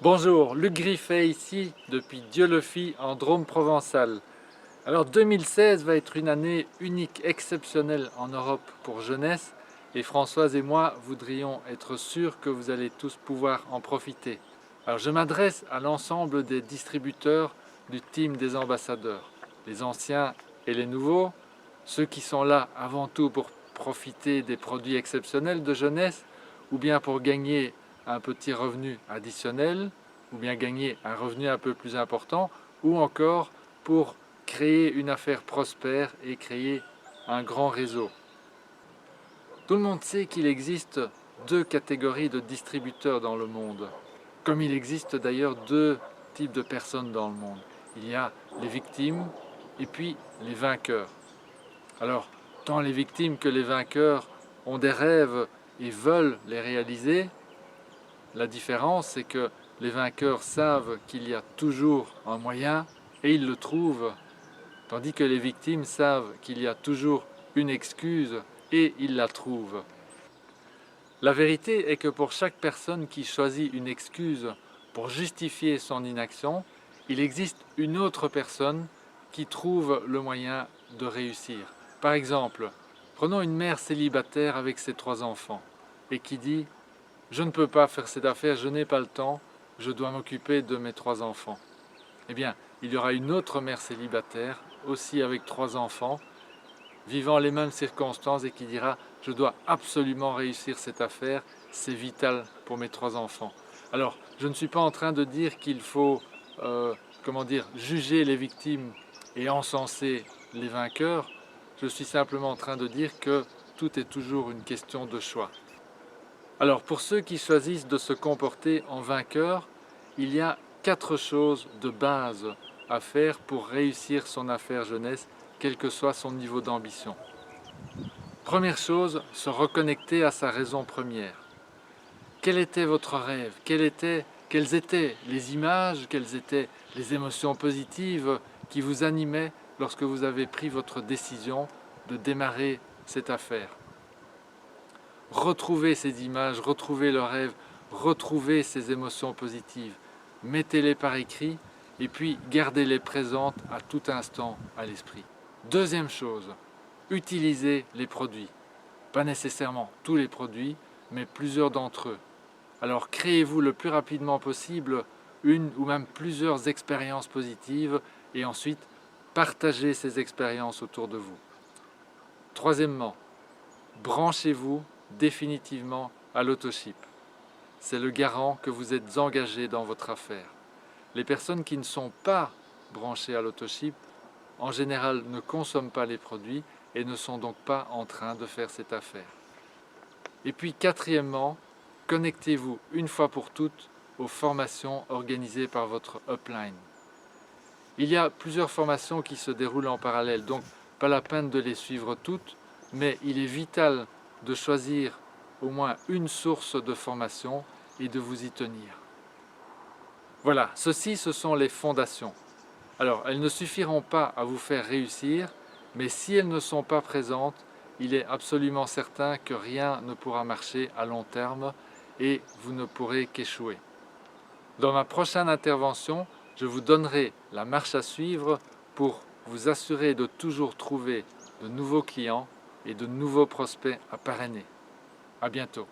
Bonjour, Luc Griffet ici, depuis Dieu le fit en Drôme provençal. Alors 2016 va être une année unique, exceptionnelle en Europe pour jeunesse et Françoise et moi voudrions être sûrs que vous allez tous pouvoir en profiter. Alors je m'adresse à l'ensemble des distributeurs du team des ambassadeurs, les anciens et les nouveaux, ceux qui sont là avant tout pour profiter des produits exceptionnels de jeunesse ou bien pour gagner un petit revenu additionnel ou bien gagner un revenu un peu plus important ou encore pour créer une affaire prospère et créer un grand réseau. Tout le monde sait qu'il existe deux catégories de distributeurs dans le monde, comme il existe d'ailleurs deux types de personnes dans le monde. Il y a les victimes et puis les vainqueurs. Alors, tant les victimes que les vainqueurs ont des rêves et veulent les réaliser. La différence, c'est que les vainqueurs savent qu'il y a toujours un moyen et ils le trouvent, tandis que les victimes savent qu'il y a toujours une excuse et ils la trouvent. La vérité est que pour chaque personne qui choisit une excuse pour justifier son inaction, il existe une autre personne qui trouve le moyen de réussir. Par exemple, prenons une mère célibataire avec ses 3 enfants et qui dit « Je ne peux pas faire cette affaire, je n'ai pas le temps, je dois m'occuper de mes 3 enfants. » Eh bien, il y aura une autre mère célibataire, aussi avec 3 enfants, vivant les mêmes circonstances et qui dira « Je dois absolument réussir cette affaire, c'est vital pour mes 3 enfants. » Alors, je ne suis pas en train de dire qu'il faut juger les victimes et encenser les vainqueurs. Je suis simplement en train de dire que tout est toujours une question de choix. Alors, pour ceux qui choisissent de se comporter en vainqueurs, il y a 4 choses de base à faire pour réussir son affaire jeunesse, quel que soit son niveau d'ambition. Première chose, se reconnecter à sa raison première. Quel était votre rêve? Quelles étaient les images, quelles étaient les émotions positives qui vous animaient lorsque vous avez pris votre décision de démarrer cette affaire? Retrouvez ces images, retrouvez le rêve, retrouvez ces émotions positives. Mettez-les par écrit et puis gardez-les présentes à tout instant à l'esprit. Deuxième chose, utilisez les produits. Pas nécessairement tous les produits, mais plusieurs d'entre eux. Alors créez-vous le plus rapidement possible une ou même plusieurs expériences positives et ensuite partagez ces expériences autour de vous. Troisièmement, branchez-vous définitivement à l'autoship. C'est le garant que vous êtes engagé dans votre affaire. Les personnes qui ne sont pas branchées à l'autoship, en général, ne consomment pas les produits et ne sont donc pas en train de faire cette affaire. Et puis, quatrièmement, connectez-vous une fois pour toutes aux formations organisées par votre upline. Il y a plusieurs formations qui se déroulent en parallèle, donc pas la peine de les suivre toutes, mais il est vital de choisir au moins une source de formation et de vous y tenir. Voilà, ce sont les fondations. Alors, elles ne suffiront pas à vous faire réussir, mais si elles ne sont pas présentes, il est absolument certain que rien ne pourra marcher à long terme et vous ne pourrez qu'échouer. Dans ma prochaine intervention, je vous donnerai la marche à suivre pour vous assurer de toujours trouver de nouveaux clients et de nouveaux prospects à parrainer. À bientôt.